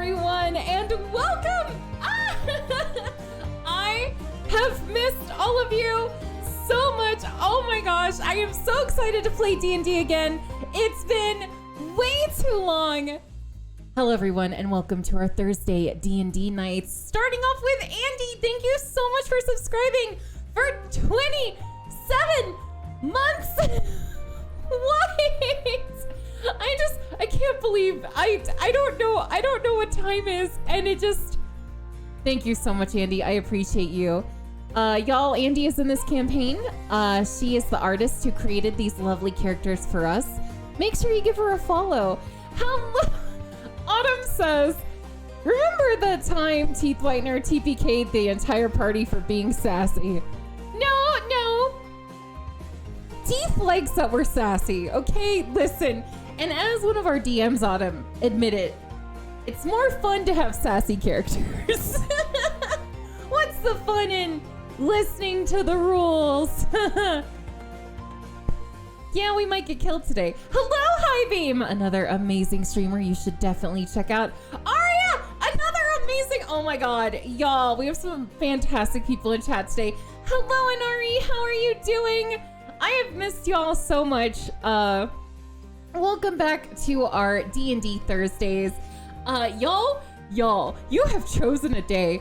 everyone, and welcome! I have missed all of you so much. Oh my gosh, I am so excited to play D&D again. It's been way too long. Hello everyone, and welcome to our Thursday D&D nights. Starting off with Andy, thank you so much for subscribing for 27 months. What? I can't believe, I don't know what time is, and it just, thank you so much, Andy. I appreciate you. Y'all, Andy is in this campaign. She is the artist who created these lovely characters for us. Make sure you give her a follow. Autumn says, remember that time Teeth Whitener TPK'd the entire party for being sassy? No. Teeth likes that we're sassy, okay? Listen, and as one of our DMs, Autumn, admit it, it's more fun to have sassy characters. What's the fun in listening to the rules? Yeah, we might get killed today. Hello, Highbeam! Another amazing streamer you should definitely check out. Aria! Another amazing... Oh my god, y'all, we have some fantastic people in chat today. Hello, Inari, how are you doing? I have missed y'all so much. Welcome back to our D&D Thursdays. Y'all, you have chosen a day.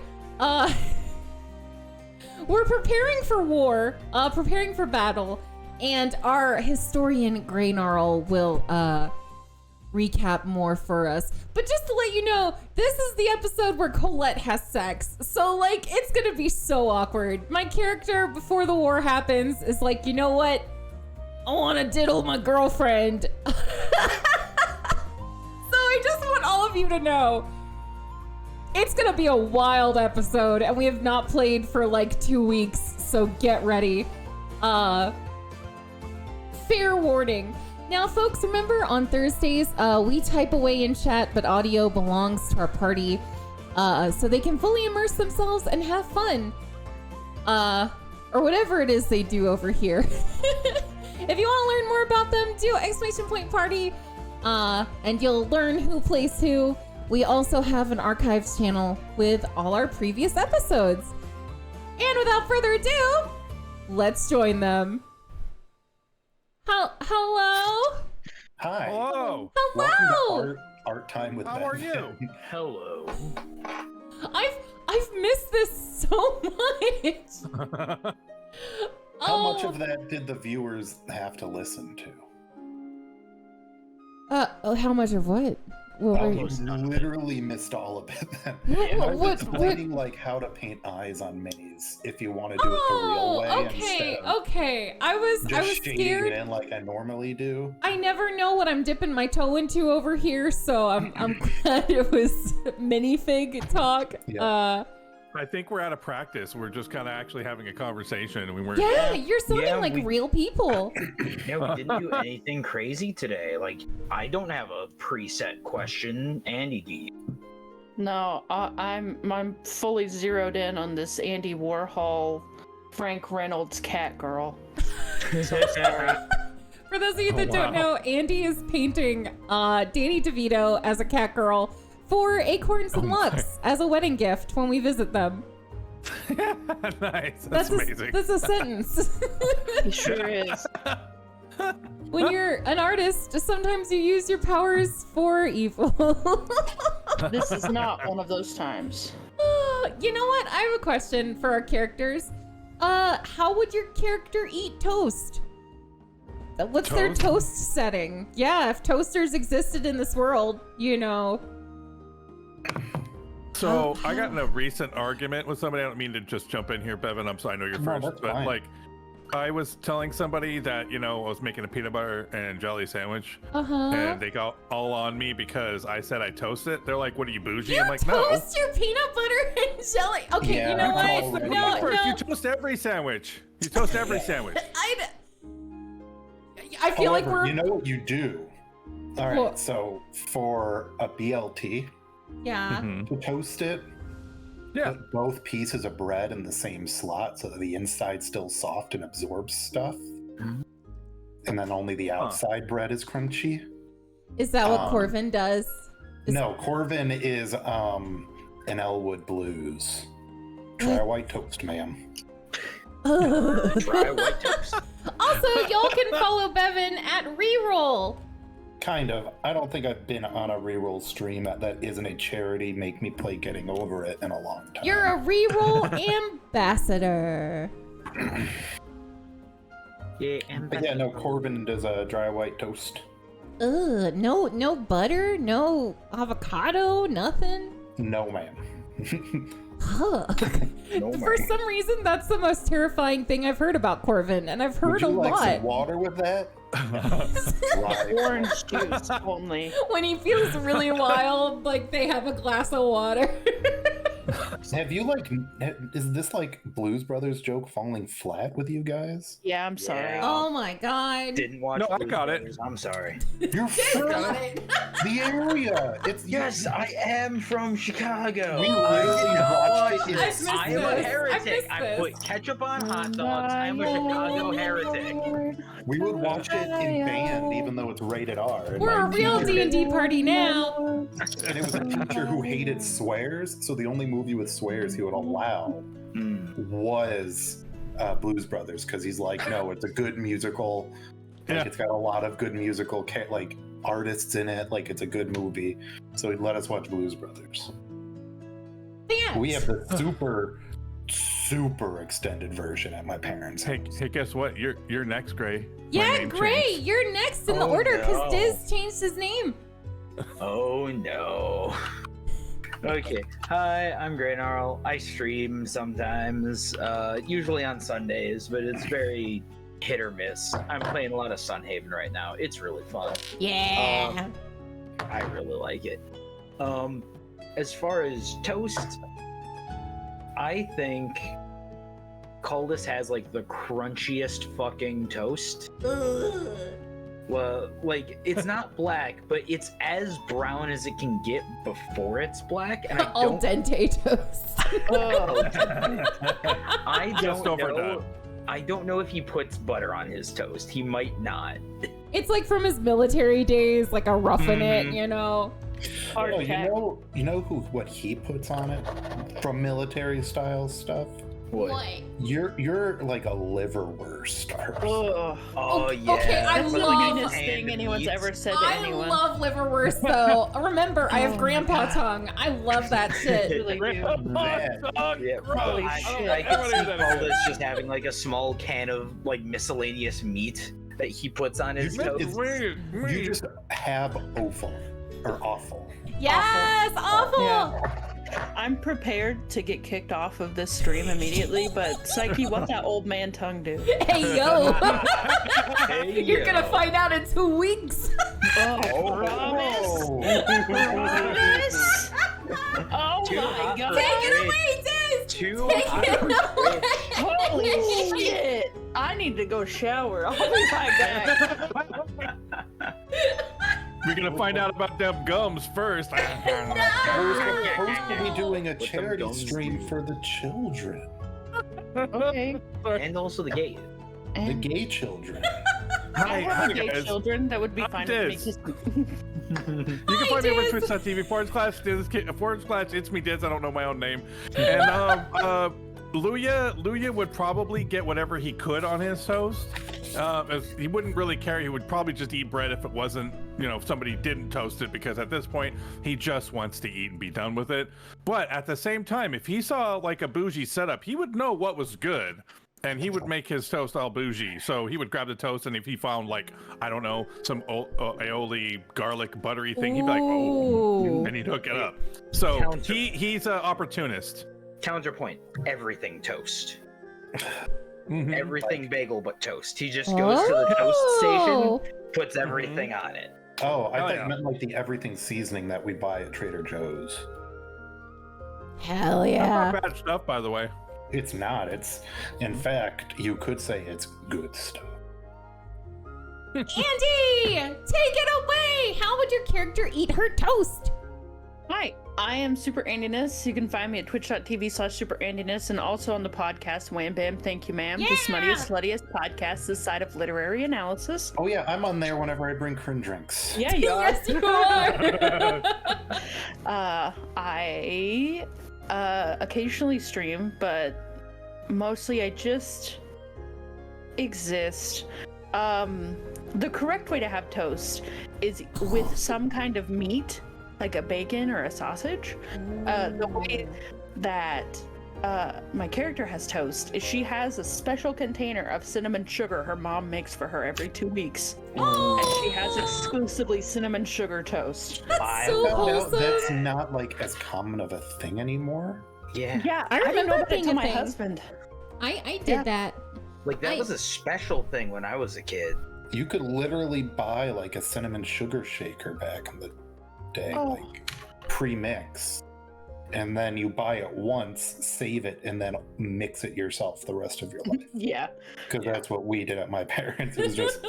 We're preparing for war, preparing for battle, and our historian Greynarl will recap more for us. But just to let you know, this is the episode where Colette has sex. So, like, it's gonna be so awkward. My character, before the war happens, is like, you know what? I wanna diddle my girlfriend. So I just want all of you to know, it's gonna be a wild episode, and we have not played for like 2 weeks, so get ready. Fair warning. Now, folks, remember on Thursdays, we type away in chat, but audio belongs to our party, so they can fully immerse themselves and have fun. Or whatever it is they do over here. If you want to learn more about them, do !party, and you'll learn who plays who. We also have an archives channel with all our previous episodes. And without further ado, let's join them. Hello? Hi. Hello. Hello. Welcome to Art Time with Ben. How are you? Hello. I've missed this so much. How much of that did the viewers have to listen to? How much of what? You literally missed all of it then. I was explaining like how to paint eyes on Maze if you want to do it the real way instead of okay. I was shading scared. it in like I normally do. I never know what I'm dipping my toe into over here, so I'm glad it was minifig talk. Yeah. I think we're out of practice. We're just kind of actually having a conversation, and we weren't. Yeah, you're sounding like real people. Yeah, we didn't do anything crazy today. Like, I don't have a preset question. Andy, do you? No, I'm fully zeroed in on this Andy Warhol, Frank Reynolds cat girl. So sorry. For those of you that don't know, Andy is painting Danny DeVito as a cat girl for Acorns and Lux as a wedding gift when we visit them. Nice. That's amazing. That's a sentence. He sure is. When you're an artist, sometimes you use your powers for evil. This is not one of those times. You know what? I have a question for our characters. How would your character eat toast? What's their toast setting? Yeah, if toasters existed in this world, you know. So I got in a recent argument with somebody. I don't mean to just jump in here, Bevan. I'm sorry, I know you're first, but fine. like, I was telling somebody that, you know, I was making a peanut butter and jelly sandwich, and they got all on me because I said I toast it. They're like, "What are you, bougie?" I'm like, "No." Toast your peanut butter and jelly. Okay, Yeah, you know that's what? all No. You toast every sandwich. You toast every sandwich. I feel like we're. You know what you do? All right, What? so for a BLT, Yeah. to toast it, Yeah. put both pieces of bread in the same slot so that the inside's still soft and absorbs stuff. And then only the outside bread is crunchy. Is that what Corvin does? No, Corvin is an Elwood Blues. Try a white toast, ma'am. Dry white toast. Also, y'all can follow Bevan at Reroll. Kind of. I don't think I've been on a reroll stream that isn't a charity make me play Getting Over It in a long time. You're a Reroll ambassador. Yeah, But yeah, no, Corbin does a dry white toast. Ugh, no butter, no avocado, nothing. No, ma'am. Huh. No, For ma'am. some reason, that's the most terrifying thing I've heard about Corvin, and I've heard Would you a like lot. some water with that? Right. Orange juice only. When he feels really wild, like they have a glass of water. Have you is this like Blues Brothers joke falling flat with you guys? Yeah, I'm sorry. Yeah. Oh my god. Didn't watch. No, I Blues got it. Brothers, I'm sorry. You're Got from it. the area. It's Yes, I am from Chicago. We I literally did not watched watch it. I this. missed I am a this. I heretic. missed I this. put ketchup on hot dogs. I'm a Chicago heretic. We would watch it in band, even though it's rated R. And We're a my real teacher- D&D party now. And it was a teacher who hated swears, so the only movie with swears he would allow was Blues Brothers, because he's like, no, it's a good musical. Like, Yeah. it's got a lot of good musical artists in it. Like, it's a good movie. So he'd let us watch Blues Brothers. Thanks. We have the super extended version at my parents' house. Hey, guess what? You're next, Gray. My Yeah, name Gray, changed. you're next in the Oh, order because no. Diz changed his name. Oh no. Okay. Hi, I'm Gray Gnarl. I stream sometimes, usually on Sundays, but it's very hit or miss. I'm playing a lot of Sunhaven right now. It's really fun. Yeah. I really like it. As far as toast, I think Culdus has like the crunchiest fucking toast. Well, like, it's not black, but it's as brown as it can get before it's black, and I Al don't, dente toast. I Just don't overdone. know. I don't know if he puts butter on his toast. He might not. It's like from his military days, like a roughing it, Mhm. you know. Hard Oh, cat. you know what he puts on it from military style stuff? You're like a liverwurst. Ugh. Oh, Okay, yeah. I That's the love- meanest thing anyone's ever said to I anyone. love liverwurst though. Remember, I have Oh my grandpa God. tongue. I love that shit. Really do. Man. Yeah, Holy I shit. can see Culdus just having like a small can of like miscellaneous meat that he puts on his You toast. You just have offal or awful. Yes, awful. Yeah. I'm prepared to get kicked off of this stream immediately, but Psyche, what that old man tongue do? Hey yo, Hey, you're gonna yo. find out in 2 weeks. Oh, promise? Promise? Oh Too my hot god. for Take it away, Diz. Too Take hot it for away. Twitch. Holy shit! I need to go shower. I'll be right back. We're gonna find out about them gums first. We're supposed to be doing a What them charity gums stream do. for the children, Okay. And also the gate. the And gay children. I have gay guys. children. That would be I'm fine with me. Diz. 'cause- You can find me over Diz. twitch.tv/Diz, it's me Diz, I don't know my own name. And Luya would probably get whatever he could on his toast. As he wouldn't really care, he would probably just eat bread if it wasn't, if somebody didn't toast it, because at this point he just wants to eat and be done with it. But at the same time, if he saw like a bougie setup, he would know what was good. And he would make his toast all bougie. So he would grab the toast, and if he found like, I don't know, some aioli garlic buttery thing, he'd be like, oh, Ooh. and he'd hook it up. So Counter. he's an opportunist. Counterpoint. Everything toast. Mhm. Everything bagel but toast. He just goes to the toast station, puts everything on it. Oh, I Hell thought yeah. you meant like the everything seasoning that we buy at Trader Joe's. Hell That's yeah. not bad stuff, by the way. It's not. It's, in fact, you could say it's good stuff. Andy, take it away. How would your character eat her toast? Hi, I am Super Andiness. You can find me at twitch.tv/Super Andiness and also on the podcast Wham Bam Thank You Ma'am, the smuttiest, sluttiest podcast this side of literary analysis. Oh yeah, I'm on there whenever I bring cringe drinks. Yeah, you are. Yes, you are. I occasionally stream, but mostly I just exist. The correct way to have toast is with some kind of meat, like a bacon or a sausage. The way that my character has toast is she has a special container of cinnamon sugar her mom makes for her every 2 weeks. And she has exclusively cinnamon sugar toast. That's so found out wholesome. that's not like as common of a thing anymore. Yeah. Yeah, I I didn't know remember about it being till a my thing. husband. I did that. Like that was a special thing when I was a kid. You could literally buy like a cinnamon sugar shaker back in the day, like pre-mix. And then you buy it once, save it, and then mix it yourself the rest of your life. Yeah. Because that's what we did at my parents'. It was just,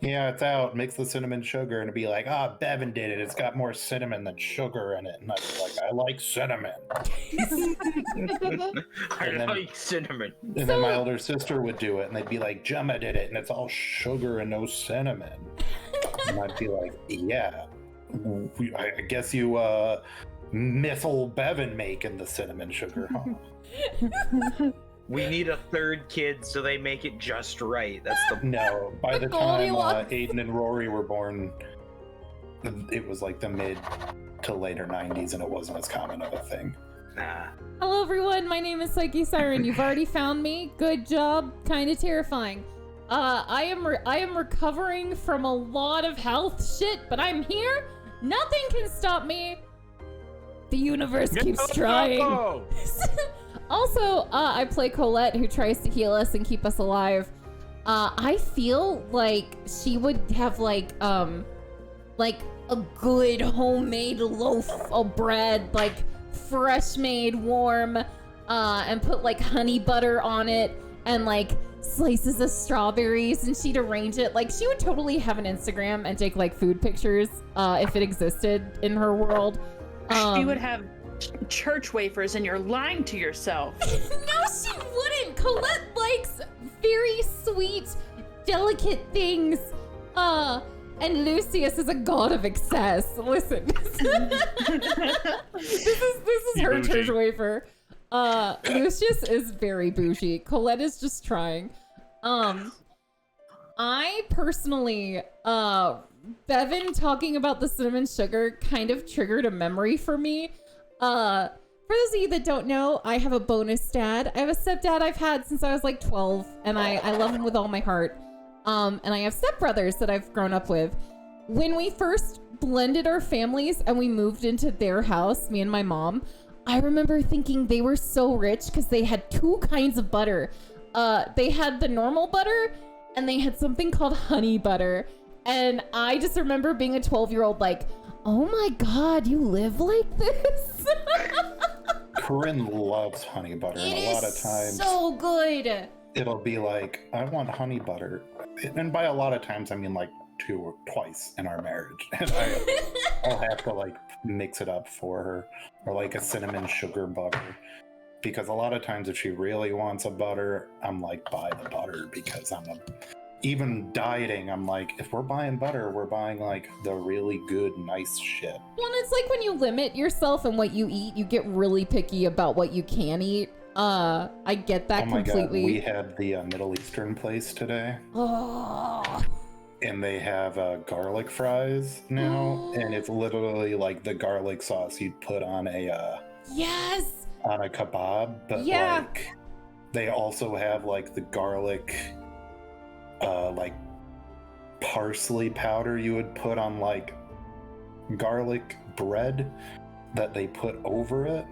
yeah, it's out, mix the cinnamon sugar, and it'd be like, Bevan did it. It's got more cinnamon than sugar in it. And I'd be like, I like cinnamon. I then- like cinnamon. And then my older sister would do it, and they'd be like, Gemma did it, and it's all sugar and no cinnamon. And I'd be like, yeah, I guess you miss old Bevan making the cinnamon sugar, huh? We need a third kid so they make it just right. That's the No, by The the time Goldilocks. Aiden and Rory were born, it was like the mid to later 90s, and it wasn't as common of a thing. nah. Hello everyone, my name is PsycheSiren. You've already found me. Good job. Kind of terrifying. I am recovering from a lot of health shit, but I'm here. Nothing can stop me. The universe keeps trying. Also, I play Colette, who tries to heal us and keep us alive. I feel like she would have like a good homemade loaf of bread, like fresh made, warm, and put like honey butter on it and like slices of strawberries, and she'd arrange it. Like she would totally have an Instagram and take like food pictures if it existed in her world. She would have church wafers and you're lying to yourself. No, she wouldn't. Colette likes very sweet, delicate things. And Lucius is a god of excess. Listen. this is her Bougie. church wafer. Lucius is very bougie. Colette is just trying. I personally, Bevan talking about the cinnamon sugar kind of triggered a memory for me. For those of you that don't know, I have a bonus dad. I have a stepdad I've had since I was like 12, and I love him with all my heart. And I have stepbrothers that I've grown up with. When we first blended our families and we moved into their house, me and my mom, I remember thinking they were so rich because they had 2 kinds of butter. They had the normal butter and they had something called honey butter. And I just remember being a 12-year-old like, oh my God, you live like this? Corinne loves honey butter, and a lot of times so good. it'll be like, I want honey butter. And by a lot of times, I mean like twice in our marriage. And I'll have to like mix it up for her, or like a cinnamon sugar butter. Because a lot of times if she really wants a butter, I'm like, buy the butter, because even dieting, I'm like, if we're buying butter, we're buying like the really good, nice shit. Well, it's like when you limit yourself and what you eat, you get really picky about what you can eat. I get that Oh my completely. God, we had the Middle Eastern place today, Oh. and they have garlic fries now, and it's literally like the garlic sauce you'd put on a Yes. kebab, but Yeah. like they also have like the garlic like parsley powder you would put on like garlic bread that they put over it.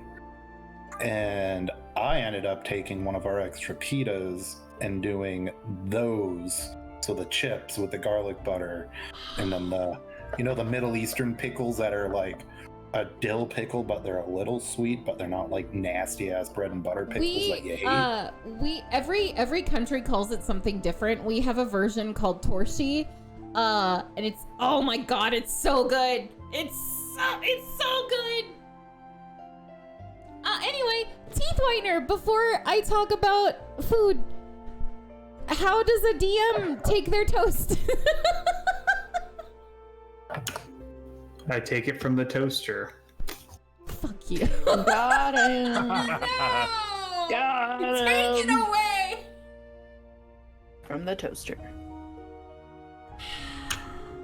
And I ended up taking one of our extra pitas and doing those, so the chips with the garlic butter, and then the Middle Eastern pickles that are like a dill pickle, but they're a little sweet, but they're not like nasty ass bread and butter pickles that you hate. Every country calls it something different. We have a version called torshi, and it's, oh my God, it's so good. It's so good. Anyway, teeth whitener, before I talk about food, how does a DM take their toast? I take it from the toaster. Fuck you. Got him. No! Got him. Take it away! From the toaster.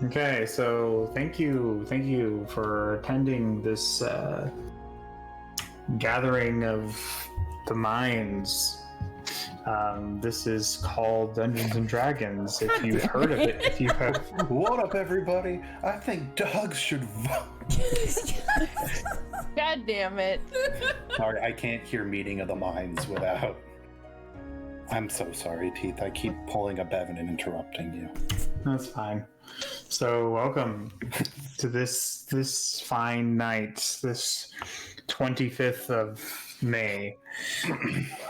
Okay, so thank you for attending this gathering of the minds. This is called Dungeons and Dragons. If you've heard of it, if you have. What up, everybody? I think dogs should vote. God damn it. Sorry, I can't hear Meeting of the Minds without. I'm so sorry, Teeth. I keep pulling a Bevan and interrupting you. That's fine. So welcome to this fine night, this 25th of May.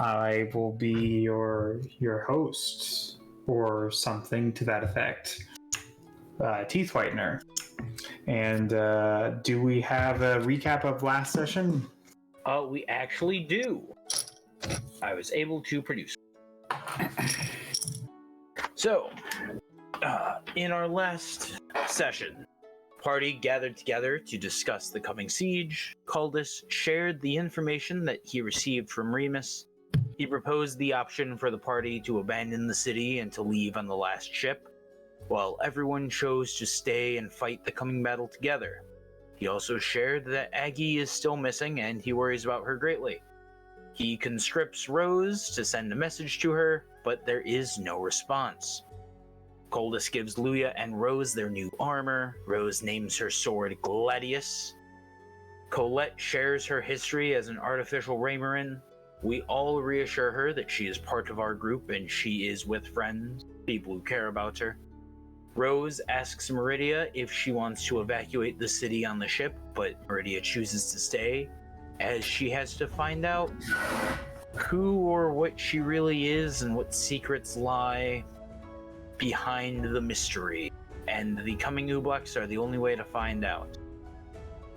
I will be your host, or something to that effect. Teeth Whitener. And do we have a recap of last session? We actually do. I was able to produce. So, in our last session, party gathered together to discuss the coming siege. Caldus shared the information that he received from Remus. He proposed the option for the party to abandon the city and to leave on the last ship, while everyone chose to stay and fight the coming battle together. He also shared that Aggie is still missing and he worries about her greatly. He conscripts Rose to send a message to her, but there is no response. Coldus gives Luya and Rose their new armor. Rose names her sword Gladius. Colette shares her history as an artificial Raymarin. We all reassure her that she is part of our group and she is with friends, people who care about her. Rose asks Meridia if she wants to evacuate the city on the ship, but Meridia chooses to stay, as she has to find out who or what she really is and what secrets lie behind the mystery, and the coming Ubleks are the only way to find out.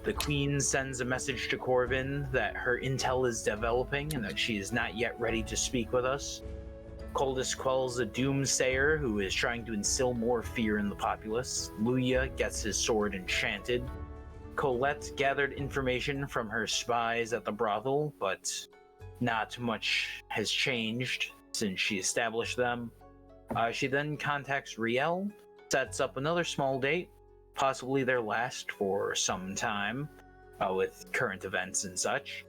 The Queen sends a message to Corvin that her intel is developing and that she is not yet ready to speak with us. Coldus quells a doomsayer who is trying to instill more fear in the populace. Luya gets his sword enchanted. Colette gathered information from her spies at the brothel, but not much has changed since she established them. She then contacts Riel, sets up another small date, possibly their last for some time, with current events and such.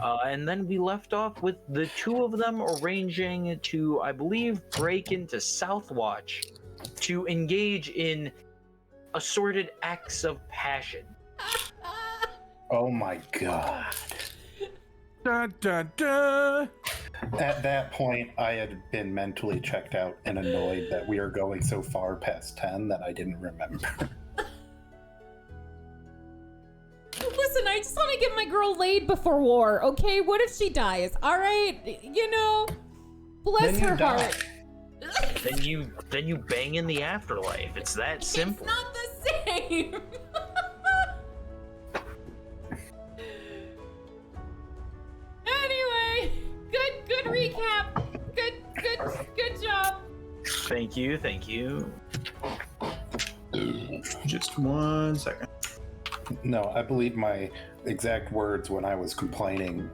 And then we left off with the two of them arranging to, I believe, break into Southwatch to engage in assorted acts of passion. Oh my god. Dun, dun, dun. At that point, I had been mentally checked out and annoyed that we are going so far past 10 that I didn't remember. Listen, I just want to get my girl laid before war, okay? What if she dies? All right? You know, bless Then you her die. heart. Then you bang in the afterlife. It's that simple. It's not the same. Anyway, good recap. Good job. Thank you. Just 1 second. No, I believe my exact words when I was complaining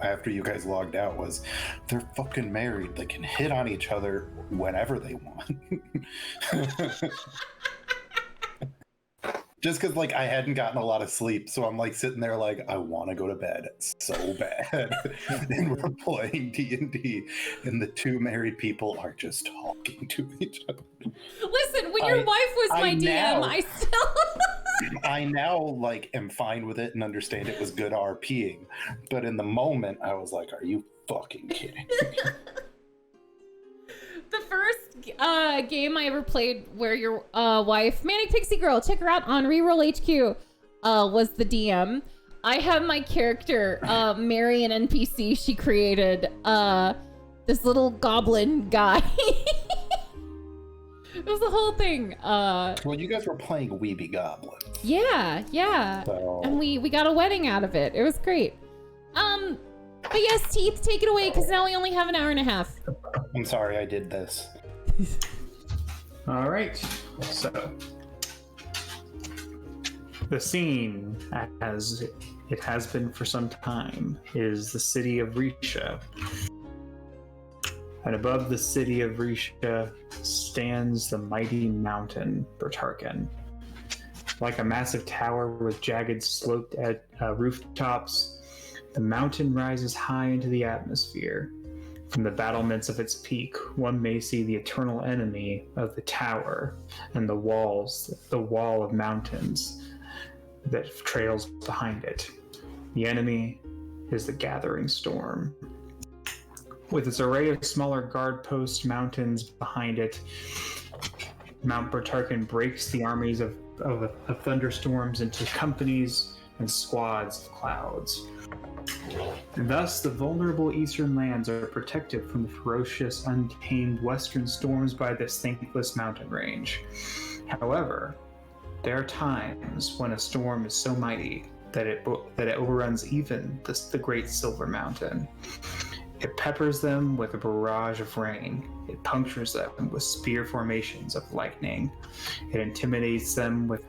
after you guys logged out was, they're fucking married. They can hit on each other whenever they want. Just because, like, I hadn't gotten a lot of sleep, so I'm, like, sitting there like, I want to go to bed so bad. And we're playing D&D, and the two married people are just talking to each other. Listen, when your wife was my DM, I still... I now, like, am fine with it and understand it was good RPing, but in the moment, I was like, are you fucking kidding me? The first game I ever played where your wife, Manic Pixie Girl, check her out on Reroll HQ, was the DM. I have my character marry an NPC she created, this little goblin guy. It was the whole thing. Well, you guys were playing Weeby Goblin. Yeah. So... And we got a wedding out of it. It was great. But yes, Teeth, take it away, because now we only have an hour and a half. I'm sorry I did this. All right, so the scene, as it has been for some time, is the city of Risha. And above the city of Risha stands the mighty mountain Bertarkan. Like a massive tower with jagged sloped rooftops, the mountain rises high into the atmosphere. From the battlements of its peak, one may see the eternal enemy of the tower and the wall of mountains that trails behind it. The enemy is the gathering storm. With its array of smaller guard post mountains behind it, Mount Bertarkan breaks the armies of thunderstorms into companies and squads of clouds. And thus, the vulnerable eastern lands are protected from the ferocious, untamed western storms by this thankless mountain range. However, there are times when a storm is so mighty that it overruns even the Great Silver Mountain. It peppers them with a barrage of rain. It punctures them with spear formations of lightning. It intimidates them with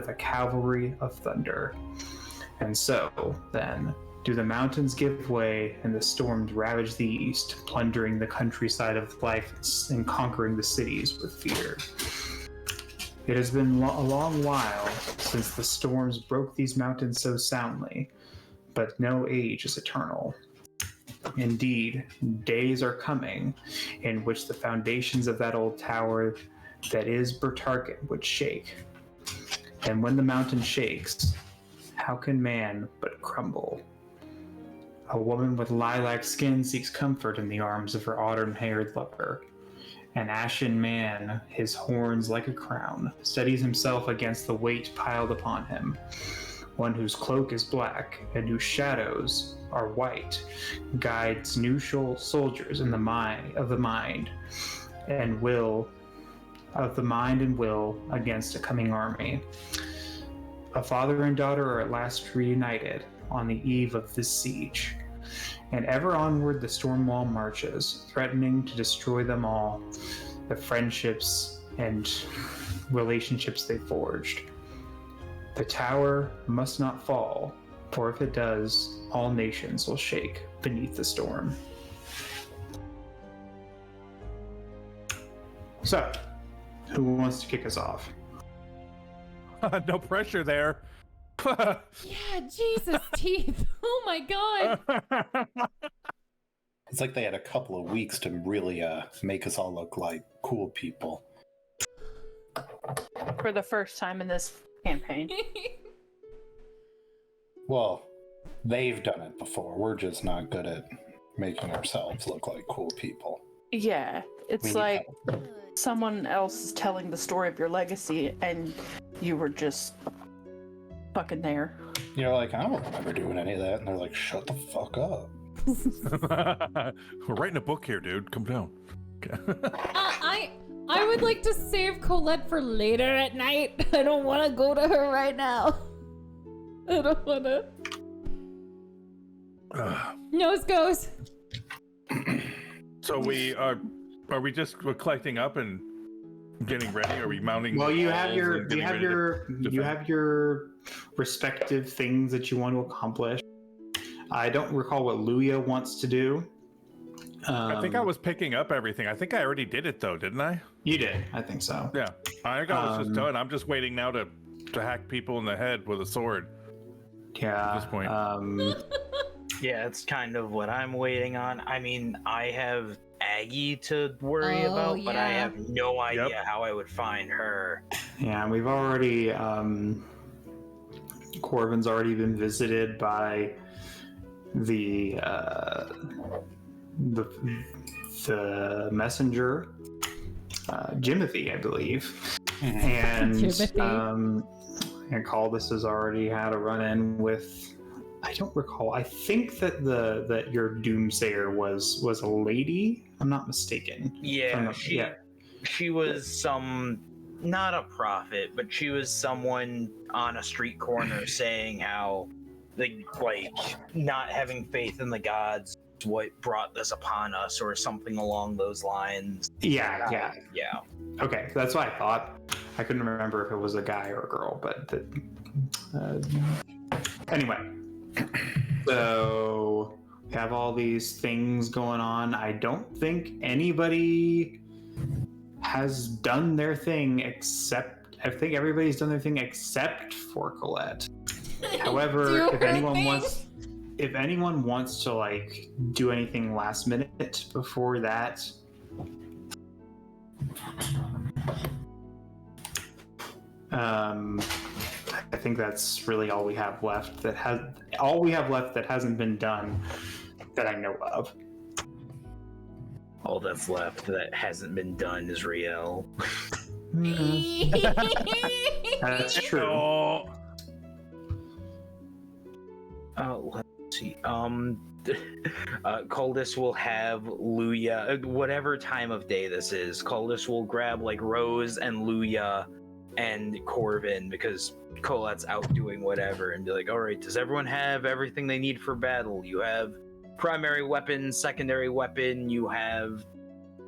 a cavalry of thunder. And so, then, do the mountains give way and the storms ravage the east, plundering the countryside of life and conquering the cities with fear. It has been a long while since the storms broke these mountains so soundly, but no age is eternal. Indeed, days are coming in which the foundations of that old tower that is Bertarkan would shake. And when the mountain shakes, how can man but crumble? A woman with lilac skin seeks comfort in the arms of her auburn-haired lover. An ashen man, his horns like a crown, steadies himself against the weight piled upon him. One whose cloak is black and whose shadows are white guides new soldiers in the mind and will against a coming army. A father and daughter are at last reunited on the eve of this siege, and ever onward the storm wall marches, threatening to destroy them all, the friendships and relationships they forged. The tower must not fall, for if it does, all nations will shake beneath the storm. So, who wants to kick us off? No pressure there. Yeah, Jesus, Teeth. Oh my God. It's like they had a couple of weeks to really make us all look like cool people. For the first time in this campaign. Well, they've done it before. We're just not good at making ourselves look like cool people. Yeah, it's We need like help. someone else is telling the story of your legacy and you were just fucking there. You're like, I don't remember doing any of that. And they're like, shut the fuck up. We're writing a book here, dude. Come down. I would like to save Colette for later at night. I don't want to go to her right now. I don't want to. Nose goes. So we're collecting up and getting ready? Are we mounting? Well, you have walls your and getting ready to you defend? have your respective things that you want to accomplish. I don't recall what Luya wants to do. I think I was picking up everything. I think I already did it though, didn't I? You did. I think so. Yeah, I got what's just done. I'm just waiting now to hack people in the head with a sword. Yeah. At this point. Yeah, it's kind of what I'm waiting on. I mean, I have Aggie to worry Oh, about, but I yeah. have no idea how I would find her. Yeah, we've already Corvin's already been visited by the messenger, Jimothy, I believe, and and Caldus has already had a run-in with. I don't recall. I think that that your doomsayer was a lady. I'm not mistaken. Yeah, she was not a prophet, but she was someone on a street corner saying how like not having faith in the gods what brought this upon us, or something along those lines. Yeah. Okay, that's what I thought. I couldn't remember if it was a guy or a girl, but anyway. So we have all these things going on. I don't think anybody has done their thing I think everybody's done their thing except for Colette. However, if anyone wants to like do anything last minute before that, I think that's really all we have left that hasn't been done that I know of. all that's left that hasn't been done is Riel. That's true. Let's see. Coldus will have Luya, whatever time of day this is. Coldus will grab like Rose and Luya and Corvin, because Colette's out doing whatever, and be like, all right, does everyone have everything they need for battle? You have primary weapon, secondary weapon, you have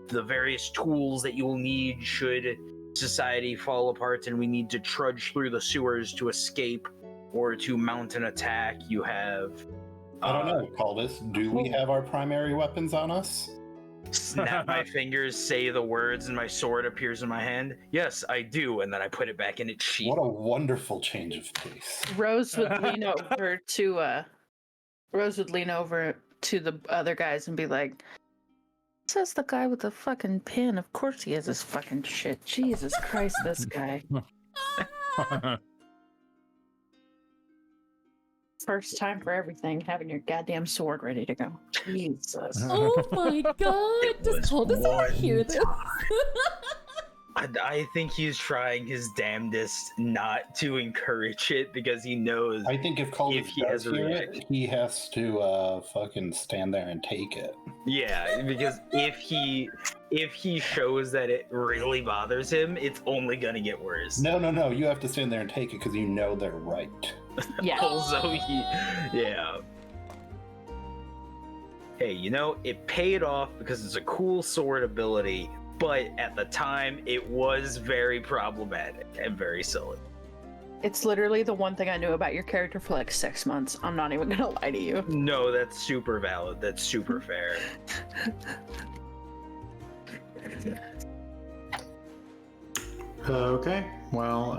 the various tools that you will need should society fall apart and we need to trudge through the sewers to escape or to mount an attack. You have I don't know, Caldus. Do we have our primary weapons on us? Snap my fingers, say the words, and my sword appears in my hand. Yes, I do, and then I put it back in its sheath. What a wonderful change of pace. Rose would lean over to the other guys and be like, says the guy with the fucking pin. Of course he has his fucking shit. Jesus Christ, this guy. First time for everything, having your goddamn sword ready to go. Jesus. Oh my god! Does Coldus ever hear this? I think he's trying his damnedest not to encourage it, because he knows I think if Coldus he does has a hear reaction. it, he has to fucking stand there and take it. Yeah, because if he shows that it really bothers him, it's only gonna get worse. No, you have to stand there and take it because you know they're right. Yeah. Also, yeah. Hey, it paid off because it's a cool sword ability, but at the time, it was very problematic and very silly. It's literally the one thing I knew about your character for like 6 months. I'm not even gonna lie to you. No, that's super valid. That's super fair. Okay, well,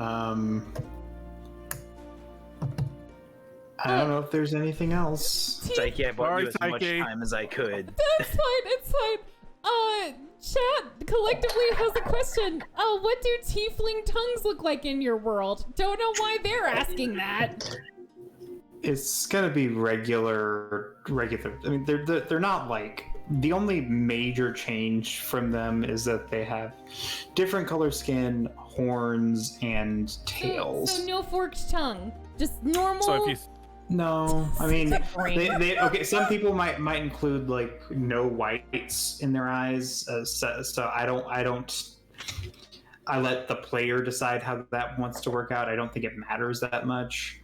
I don't know if there's anything else. Psyche, I bought you as much Psyche. time as I could. That's fine, it's fine. Chat collectively has a question. What do tiefling tongues look like in your world? Don't know why they're asking that. It's gonna be regular. I mean, they're not like, the only major change from them is that they have different color skin, horns, and tails. So no forked tongue, just normal. So if you No, I mean, they okay. Some people might include like no whites in their eyes, so I don't. I let the player decide how that wants to work out. I don't think it matters that much,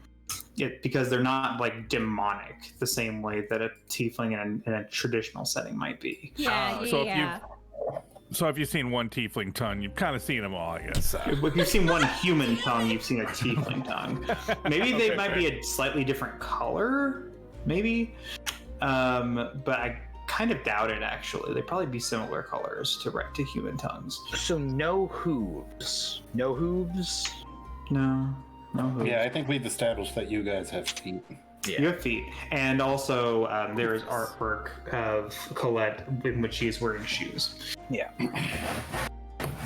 because they're not like demonic the same way that a tiefling in a traditional setting might be. Yeah, So if you've seen one tiefling tongue, you've kind of seen them all, I guess. If you've seen one human tongue, you've seen a tiefling tongue. Maybe they might be a slightly different color, maybe. But I kind of doubt it, actually. They'd probably be similar colors to human tongues. So no hooves. No hooves? No hooves. Yeah, I think we've established that you guys have feet. Yeah. You have feet. And also, there is artwork of Colette in which she is wearing shoes. Yeah.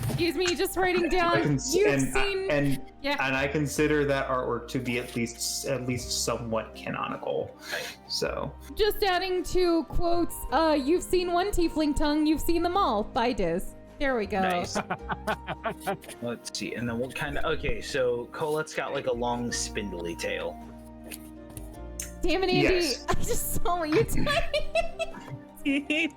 Excuse me, just writing down. And I consider that artwork to be at least somewhat canonical. So Just adding two quotes. You've seen one tiefling tongue. You've seen them all. Bye, Diz. There we go. Nice. Let's see. And then what kind of... Okay, so Colette's got like a long spindly tail. Damn it, Andy! Yes. I just saw what you typed.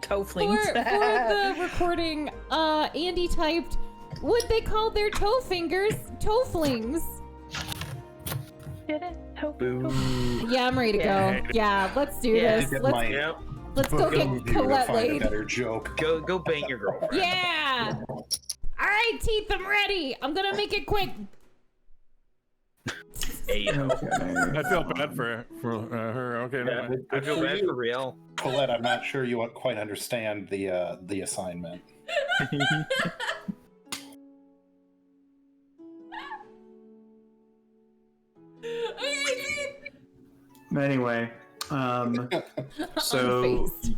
Toeflings. For the recording, Andy typed, would they call their toe fingers toeflings? did it. Hope. Boo. Yeah, I'm ready to Yeah. go. Yeah, let's do Yeah. this. Get Let's my Yep. let's go book get overview to Colette find a laid. better joke. Go bang your girlfriend. Yeah. All right, Teeth, I'm ready. I'm gonna make it quick. Hey, Okay. I feel bad for her. Okay, never yeah, mind. I feel bad for real. Colette, I'm not sure you quite understand the assignment. Okay, Teeth. Anyway, so Unfazed.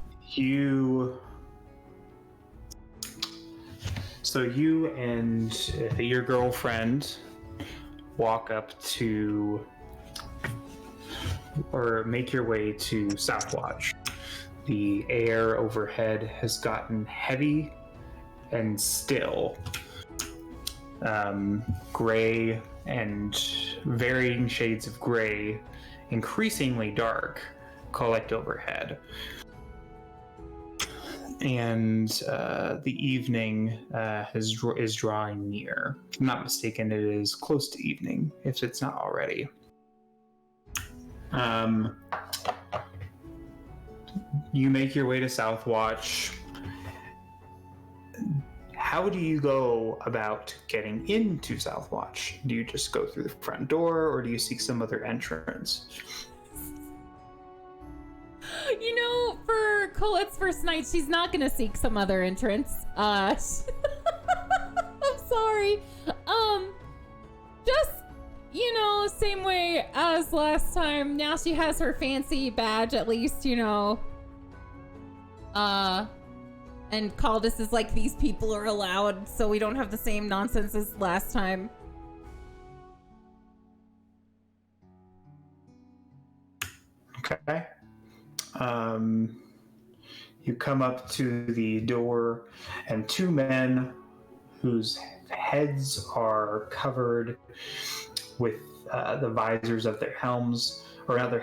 you and your girlfriend walk up to or make your way to Southwatch. The air overhead has gotten heavy and still. Gray and varying shades of gray, increasingly dark, collect overhead. And the evening is drawing near. If I'm not mistaken, it is close to evening, if it's not already. You make your way to Southwatch. How do you go about getting into Southwatch? Do you just go through the front door, or do you seek some other entrance? You know, for Colette's first night, she's not gonna seek some other entrance. I'm sorry. Just, you know, same way as last time. Now she has her fancy badge, at least, you know. And Caldus is like, these people are allowed, so we don't have the same nonsense as last time. Okay. You come up to the door, and two men whose heads are covered with the visors of their helms, or rather,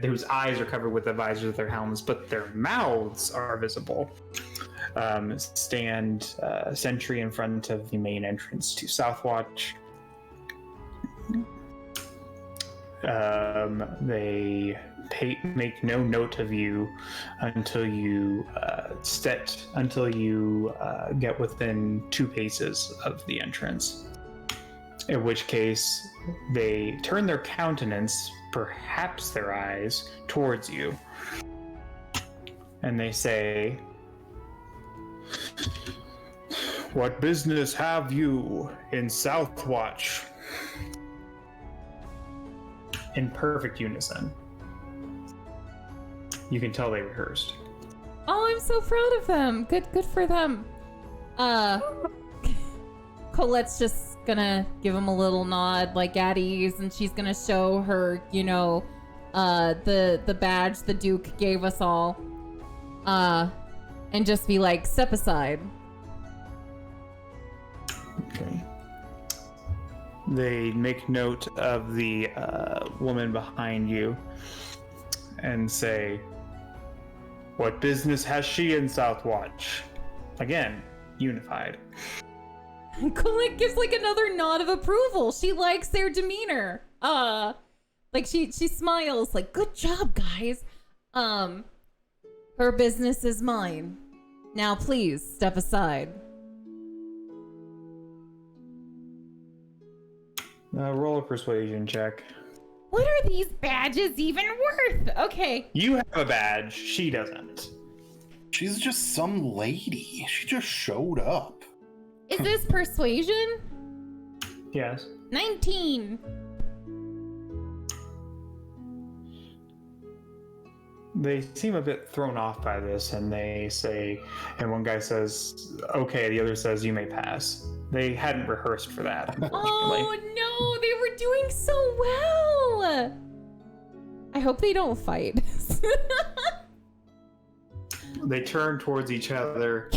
whose eyes are covered with the visors of their helms, but their mouths are visible, stand sentry in front of the main entrance to Southwatch. They make no note of you until you get within 2 paces of the entrance. In which case, they turn their countenance, perhaps their eyes, towards you, and they say, "What business have you in Southwatch?" In perfect unison. You can tell they rehearsed. Oh, I'm so proud of them. Good for them. Colette's just gonna give him a little nod, like at ease, and she's gonna show her, you know, the badge the Duke gave us all, and just be like, step aside. Okay. They make note of the woman behind you and say, "What business has she in Southwatch?" Again, unified. Colette gives like another nod of approval. She likes their demeanor. Like she smiles, like, good job, guys. Her business is mine. Now please step aside. Roll a persuasion check. What are these badges even worth? Okay. You have a badge, she doesn't. She's just some lady. She just showed up. Is this persuasion? Yes. 19. They seem a bit thrown off by this, and they say, and one guy says, "Okay," the other says, "You may pass." They hadn't rehearsed for that, unfortunately. Oh no, they were doing so well. I hope they don't fight. They turn towards each other.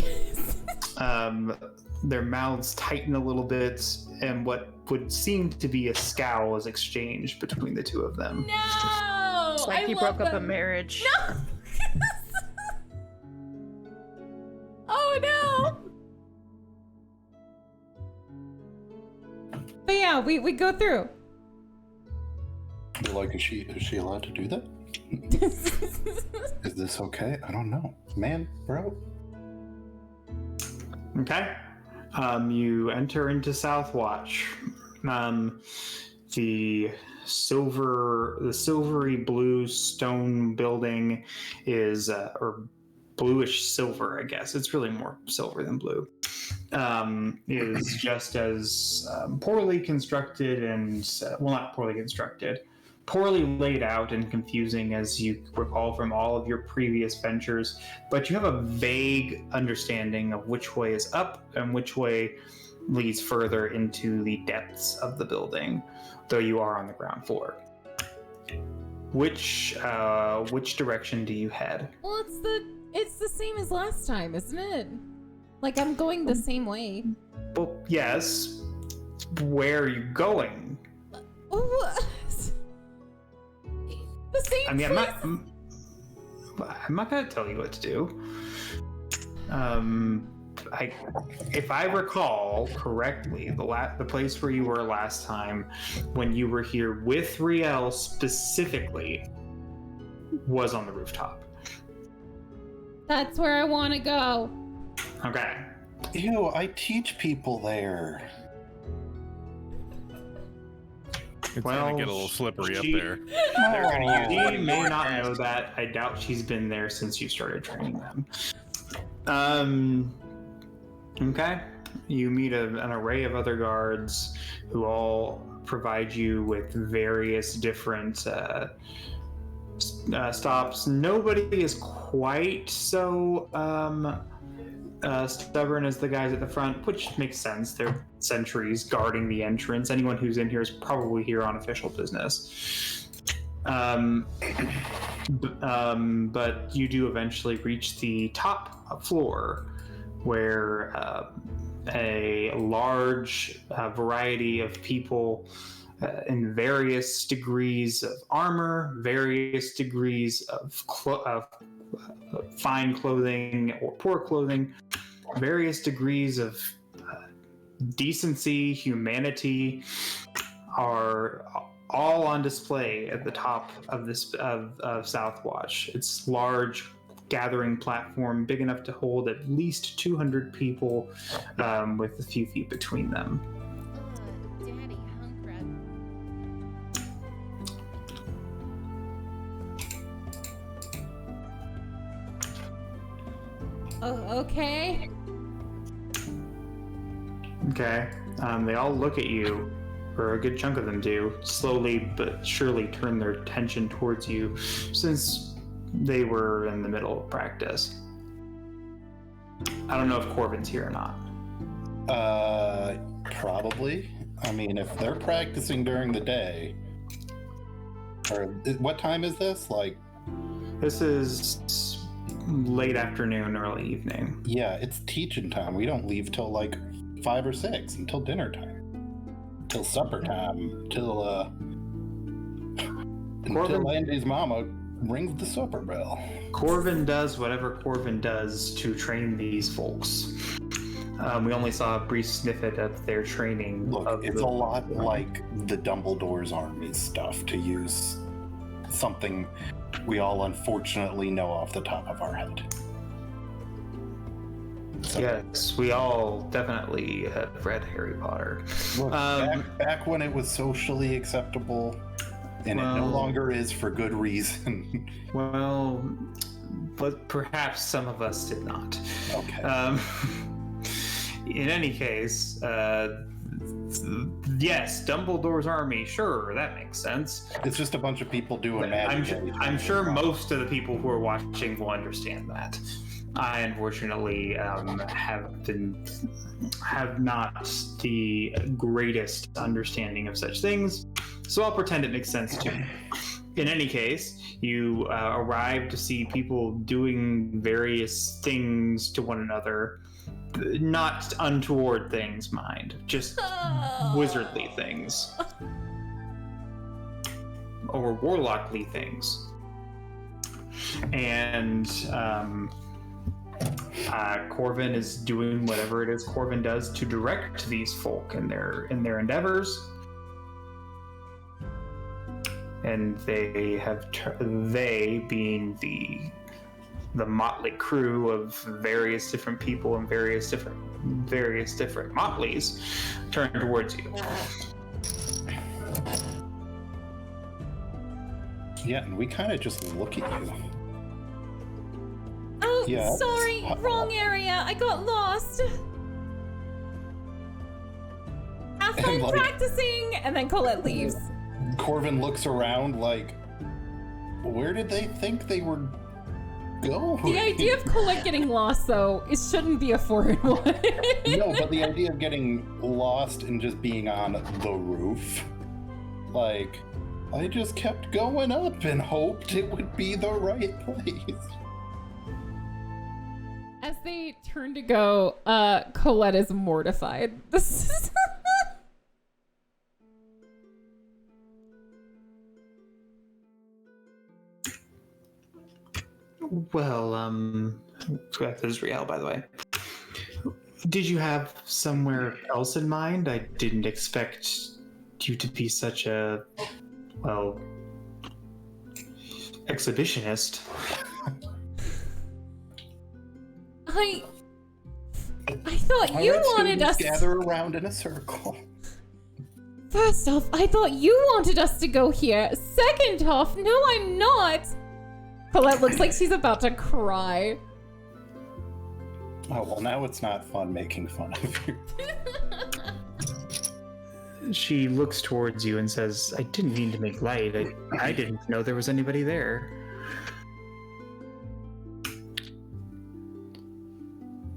Their mouths tighten a little bit, and what would seem to be a scowl is exchanged between the two of them. No! It's like I he love broke up a them. marriage. No! Oh no! But yeah, we go through. But, like, is she allowed to do that? Is this okay? I don't know. Man, bro. Okay. You enter into Southwatch. The silvery blue stone building is, or bluish silver, I guess. It's really more silver than blue. Is just as poorly constructed and, well, not poorly constructed, poorly laid out and confusing as you recall from all of your previous ventures, but you have a vague understanding of which way is up and which way leads further into the depths of the building, though you are on the ground floor. Which direction do you head? Well, it's the same as last time, isn't it? Like, I'm going the same way. Well, yes. Where are you going? What? The same I mean, place? I'm not gonna tell you what to do. If I recall correctly, the place where you were last time, when you were here with Riel specifically, was on the rooftop. That's where I want to go. Okay. Ew, I teach people there. It's Well, gonna get a little slippery up she- there. They're gonna use She one may more not test. know that. I doubt she's been there since you started training them. Okay. You meet an array of other guards who all provide you with various different stops. Nobody is quite so stubborn as the guys at the front, which makes sense. They're sentries guarding the entrance. Anyone who's in here is probably here on official business. But you do eventually reach the top floor, where a large variety of people in various degrees of armor, various degrees of fine clothing or poor clothing, various degrees of decency, humanity, are all on display at the top of this of Southwatch. It's large gathering platform big enough to hold at least 200 people, with a few feet between them. Daddy, hunk rat. Oh, okay. Okay. They all look at you, or a good chunk of them do, slowly but surely turn their attention towards you, since they were in the middle of practice. I don't know if Corbin's here or not. Probably. I mean, if they're practicing during the day, or what time is this? Like, This is late afternoon, early evening. yeah, it's teaching time. We don't leave till like 5 or 6 until dinner time, till supper time, till until Andy's mama rings the supper bell. Corvin does whatever Corvin does to train these folks. We only saw a brief snippet of their training. Look, it's a lot like the Dumbledore's army stuff, to use something we all unfortunately know off the top of our head. So, Yes, we all definitely have read Harry Potter. look, back when it was socially acceptable, and it no Well- longer is for good reason. Well, but perhaps some of us did not. Okay. In any case, yes, Dumbledore's army, sure, that makes sense. It's just a bunch of people doing magic. I'm sure most of the people who are watching will understand that. I unfortunately have not the greatest understanding of such things, so I'll pretend it makes sense to me. In any case, you arrive to see people doing various things to one another. Not untoward things, mind. Just wizardly things. Or warlockly things. And Corvin is doing whatever it is Corvin does to direct these folk in their endeavors. and they being the motley crew of various different people and various different motleys, turn towards you. Yeah, and we kind of just look at you. Oh, Yeah. sorry, wrong area. I got lost. Have fun like- practicing, and then Colette leaves. Corvin looks around like, where did they think they were going? The idea of Colette getting lost, though, it shouldn't be a foreign one. No, but the idea of getting lost and just being on the roof, like, I just kept going up and hoped it would be the right place. As they turn to go, Colette is mortified. This is... Well, let's go back to Israel, by the way. Did you have somewhere else in mind? I didn't expect you to be such a, well, exhibitionist. I thought All you right, wanted students, us... gather around in a circle. First off, I thought you wanted us to go here. Second off, no, I'm not. Colette looks like she's about to cry. Oh, well, now it's not fun making fun of you. She looks towards you and says, I didn't mean to make light. I didn't know there was anybody there.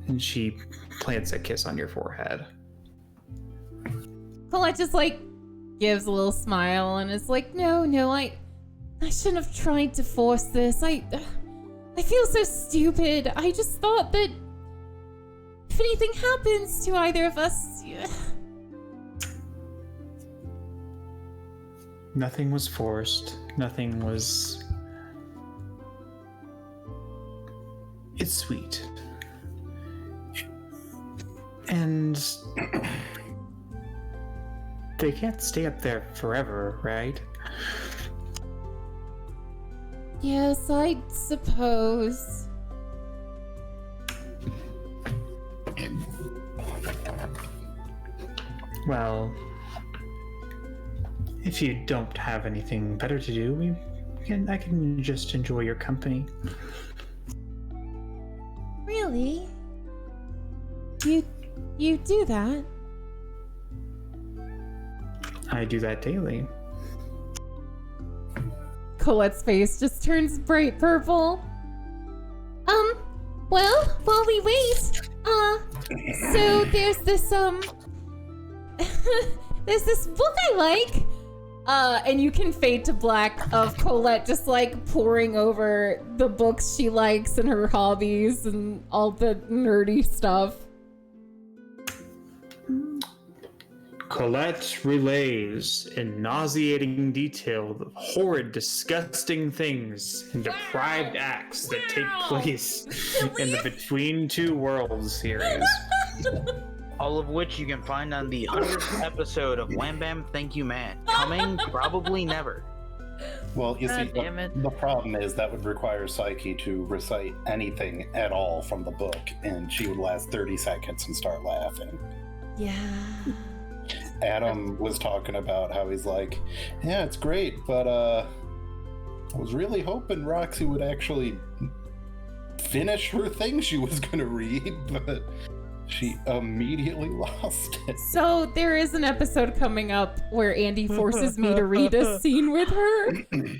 And she plants a kiss on your forehead. Colette just gives a little smile and is like, no, I shouldn't have tried to force this. I feel so stupid. I just thought that if anything happens to either of us... Nothing was forced. Nothing was... It's sweet. And... they can't stay up there forever, right? Yes, I suppose. Well, if you don't have anything better to do, I can just enjoy your company. Really? You do that? I do that daily. Colette's face just turns bright purple. Well, while we wait, so there's this, there's this book I like. And you can fade to black of Colette just poring over the books she likes and her hobbies and all the nerdy stuff. Colette relays in nauseating detail the horrid, disgusting things and deprived acts that take place in the Between Two Worlds series. All of which you can find on the 100th episode of Wham Bam Thank You Man. Coming probably never. Well, you see, damn it. the problem is that would require Psyche to recite anything at all from the book, and she would last 30 seconds and start laughing. Yeah. Adam was talking about how he's like, yeah, it's great, but I was really hoping Roxy would actually finish her thing she was gonna read, but she immediately lost it. So there is an episode coming up where Andy forces me to read a scene with her.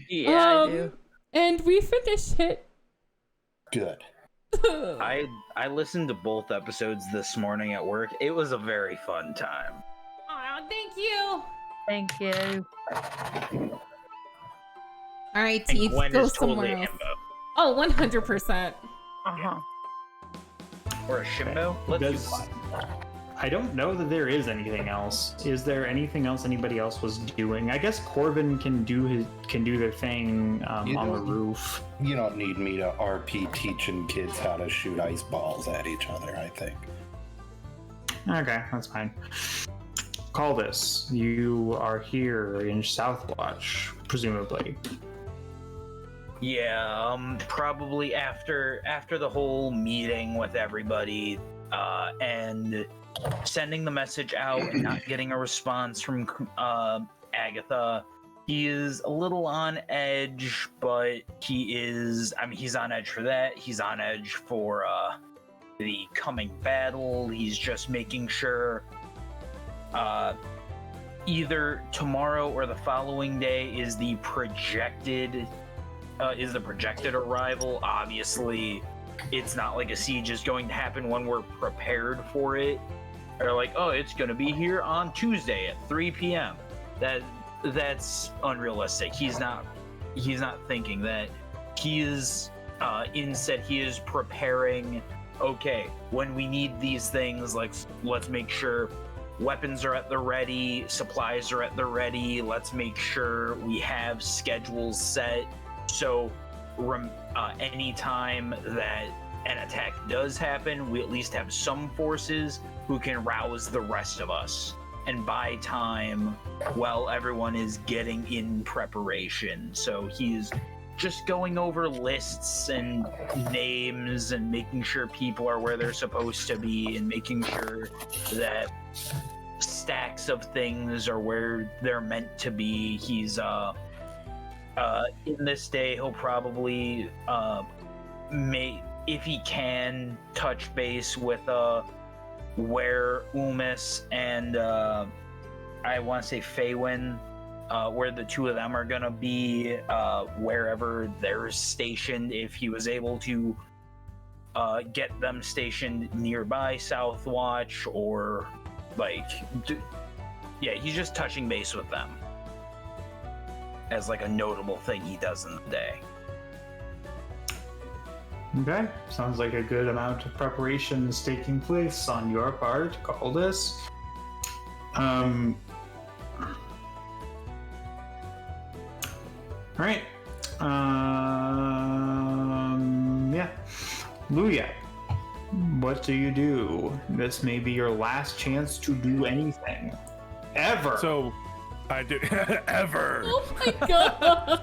Yeah, I do. And we finish it. Good. I listened to both episodes this morning at work. It was a very fun time. Aw, thank you. Thank you. All right, And Teeth, Gwen go is totally somewhere a else. himbo. Oh, 100%. Uh-huh. Or a shimbo. Let's do Does- one. I don't know that there is anything else. Is there anything else anybody else was doing? I guess Corbin can do their thing You on the don't- roof. You don't need me to RP teaching kids how to shoot ice balls at each other, I think. Okay, that's fine. Caldus, you are here in Southwatch, presumably. Yeah, probably after the whole meeting with everybody, and sending the message out and not getting a response from Agatha. He is a little on edge, but he's on edge for that. He's on edge for the coming battle. He's just making sure either tomorrow or the following day is the projected arrival. Obviously, it's not like a siege is going to happen when we're prepared for it. Or like, oh, it's going to be here on Tuesday at 3 p.m. That's unrealistic. He's not thinking that. Instead he is preparing. Okay, when we need these things, like, let's make sure weapons are at the ready, supplies are at the ready. Let's make sure we have schedules set. So anytime that an attack does happen, we at least have some forces who can rouse the rest of us and buy time while everyone is getting in preparation. So he's just going over lists and names and making sure people are where they're supposed to be and making sure that stacks of things are where they're meant to be. He's in this day he'll probably if he can touch base with where Umis and I want to say Faywin, where the two of them are gonna be, wherever they're stationed. If he was able to get them stationed nearby Southwatch, or like, yeah, he's just touching base with them as like a notable thing he does in the day. Okay, sounds like a good amount of preparation is taking place on your part, Caldus. Alright. Yeah. Luya, what do you do? This may be your last chance to do anything. Ever. So, I do ever. Oh my god!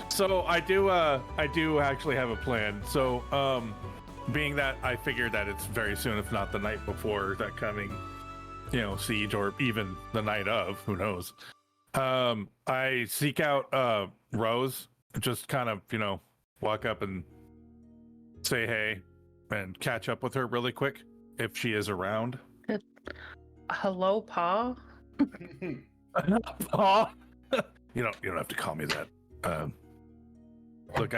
So I do actually have a plan. So, being that I figured that it's very soon, if not the night before that coming, siege, or even the night of, who knows. I seek out Rose, just kind of, walk up and say hey and catch up with her really quick if she is around. Hello, Pa? Pa? You don't have to call me that. Look,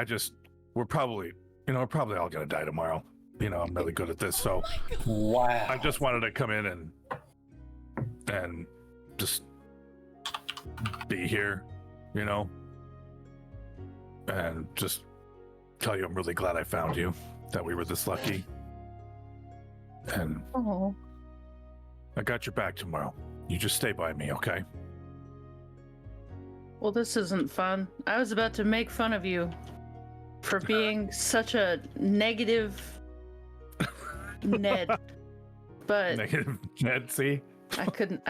we're probably all gonna die tomorrow. I'm really good at this, so Wow. I just wanted to come in and just be here, and just tell you I'm really glad I found you, that we were this lucky. And Oh. I got your back tomorrow. You just stay by me, okay? Well, this isn't fun. I was about to make fun of you for being such a negative Ned, but Negative Ned, see? I couldn't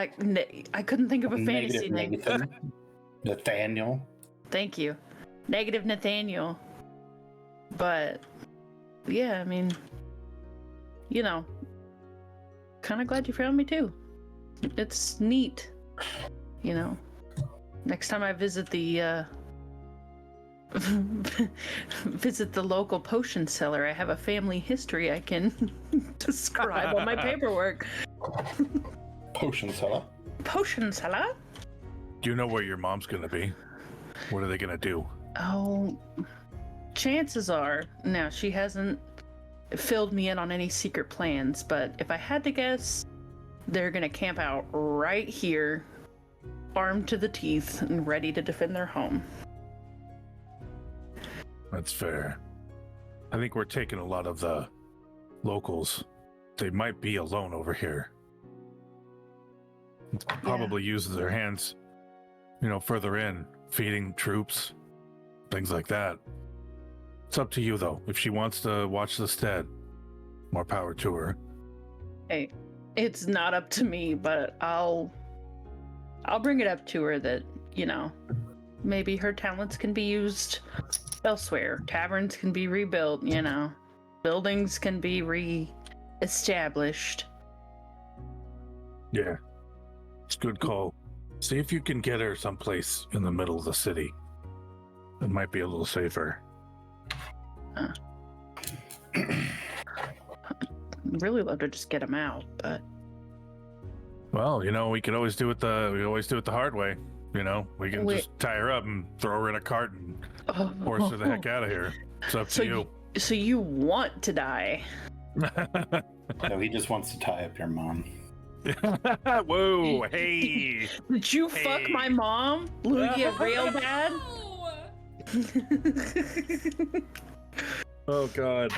think of a fantasy name. Negative Nathaniel. Thank you. Negative Nathaniel. But yeah, I mean, kind of glad you found me too. It's neat. Next time I visit the local potion seller, I have a family history I can describe on my paperwork. Potion seller. Potion seller? Do you know where your mom's gonna be? What are they gonna do? Oh, chances are, now she hasn't filled me in on any secret plans, but if I had to guess, they're gonna camp out right here, armed to the teeth and ready to defend their home. That's fair. I think we're taking a lot of the locals. They might be alone over here. Probably uses their hands, further in, feeding troops, things like that. It's up to you, though. If she wants to watch the stead, more power to her. Hey, it's not up to me, but I'll bring it up to her that, you know, maybe her talents can be used elsewhere. Taverns can be rebuilt, you know. Buildings can be re-established. Yeah. It's a good call. See if you can get her someplace in the middle of the city. It might be a little safer. Really love to just get him out, but Well, you know, we could always do it the hard way. You know, we can just tie her up and throw her in a cart and force her the heck out of here. It's up to you. So you want to die? No, he just wants to tie up your mom. Whoa, hey. Did you fuck my mom, Lugia, real bad? Oh God.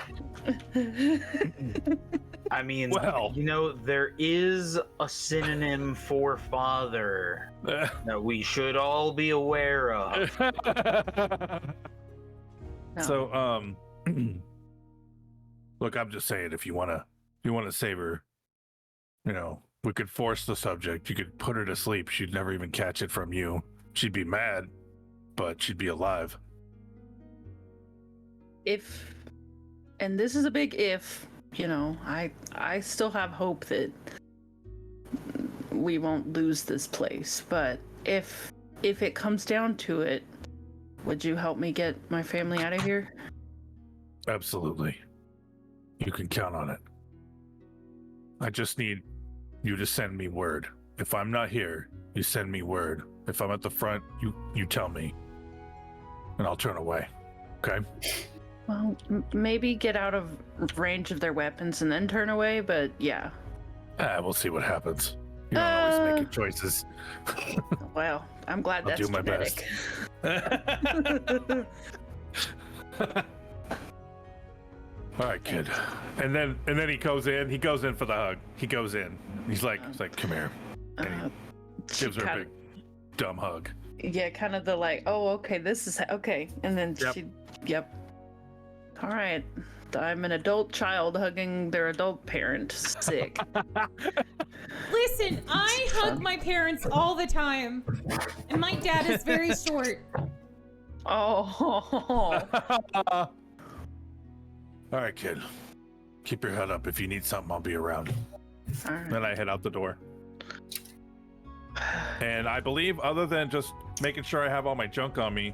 I mean, Well. you know, there is a synonym for father that we should all be aware of. No. So, look, I'm just saying, if you wanna save her, you know, we could force the subject. You could put her to sleep. She'd never even catch it from you. She'd be mad, but she'd be alive. If, and this is a big if, you know, I still have hope that we won't lose this place, but if it comes down to it, would you help me get my family out of here? Absolutely. You can count on it. I just need you to send me word. If I'm not here, you send me word. If I'm at the front, you tell me. And I'll turn away. Okay? Well, maybe get out of range of their weapons and then turn away, but yeah. We'll see what happens. You don't always make your choices. Well, I'm glad I'll that's do my genetic. All right, kid. And then he goes in. He goes in for the hug. He goes in. He's like, come here. And he gives her a big dumb hug. Yeah, kind of the like, oh, okay, this is okay. And then Yep. All right. I'm an adult child hugging their adult parent. Sick. Listen, I hug my parents all the time, and my dad is very short. Oh. All right, kid. Keep your head up. If you need something, I'll be around. All right. Then I head out the door. And I believe, other than just making sure I have all my junk on me,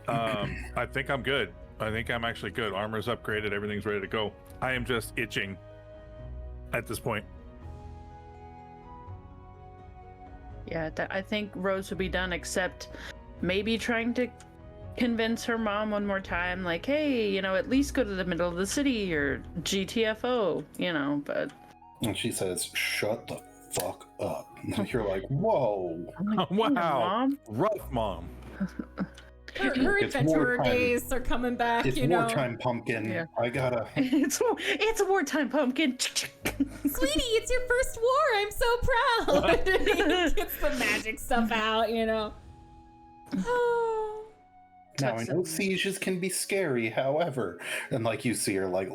I think I'm good. I think I'm actually good. Armor's upgraded. Everything's ready to go. I am just itching at this point. Yeah, I think Rose would be done, except maybe trying to convince her mom one more time, like, hey, you know, at least go to the middle of the city or GTFO, you know, but... And she says, shut the fuck up. And you're like, whoa. Like, Wow. Mom? Rough mom. Her It's adventurer wartime. days are coming back, It's you know. wartime, pumpkin. Yeah. I gotta... It's a wartime pumpkin. Sweetie, it's your first war. I'm so proud. He gets the magic stuff out, you know. Oh. Now, I know sieges can be scary, however. And, like, you see her, like,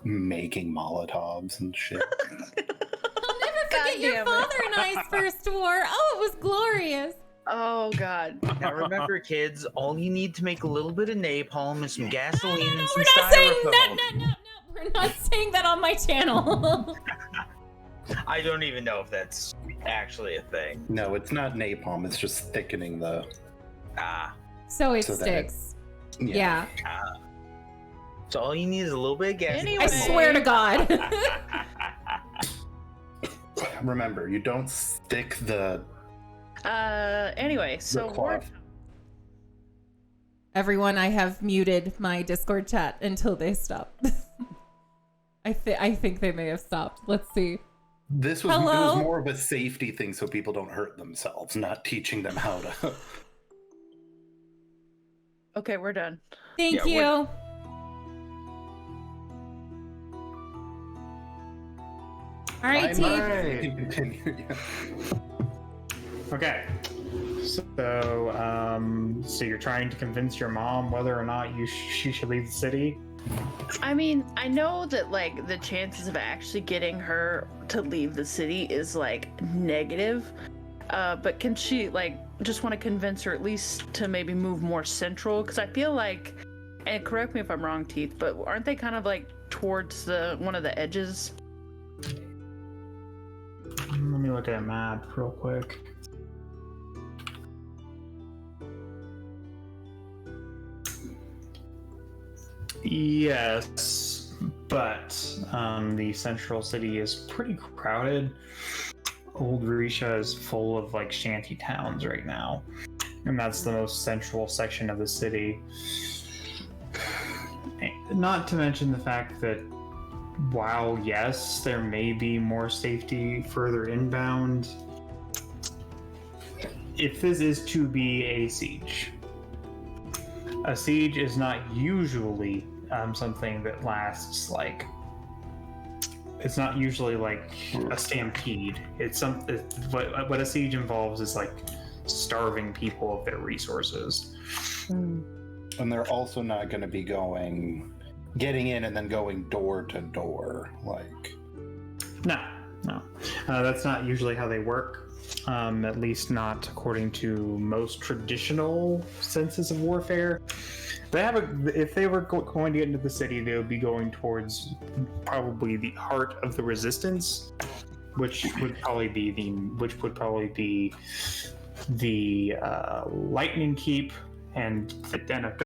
making Molotovs and shit. I'll never forget your damn it. father and I's first war. Oh, it was glorious. Oh, God. Now remember, kids, all you need to make a little bit of napalm and some gasoline and some We're not saying styrofoam. no. We're not saying that on my channel. I don't even know if that's actually a thing. No, it's not napalm. It's just thickening the... So it So that sticks. Yeah. So all you need is a little bit of gasoline. Anyway. I swear to God. Remember, you don't stick the... Anyway, so cloth. Everyone, I have muted my Discord chat until they stop. I think they may have stopped. Let's see. This was, it Hello? was more of a safety thing so people don't hurt themselves, not teaching them how to... Okay, we're done. Thank Yeah, you. All right, team. Alright. Continue. Yeah. Okay. So you're trying to convince your mom whether or not she should leave the city. I mean, I know that like the chances of actually getting her to leave the city is like negative. But can she like just want to convince her at least to maybe move more central? Because I feel like, and correct me if I'm wrong, Teeth, but aren't they kind of like towards the one of the edges? Let me look at a map real quick. Yes, but the central city is pretty crowded. Old Risha is full of like shanty towns right now, and that's the most central section of the city. Not to mention the fact that while yes, there may be more safety further inbound, if this is to be a siege is not usually something that lasts like. It's not usually like a stampede. What a siege involves is like starving people of their resources. And they're also not going to be getting in and then going door to door. Like, No. That's not usually how they work. At least not according to most traditional senses of warfare. If they were going to get into the city, they would be going towards probably the heart of the resistance, which would probably be the Lightning Keep and the Den of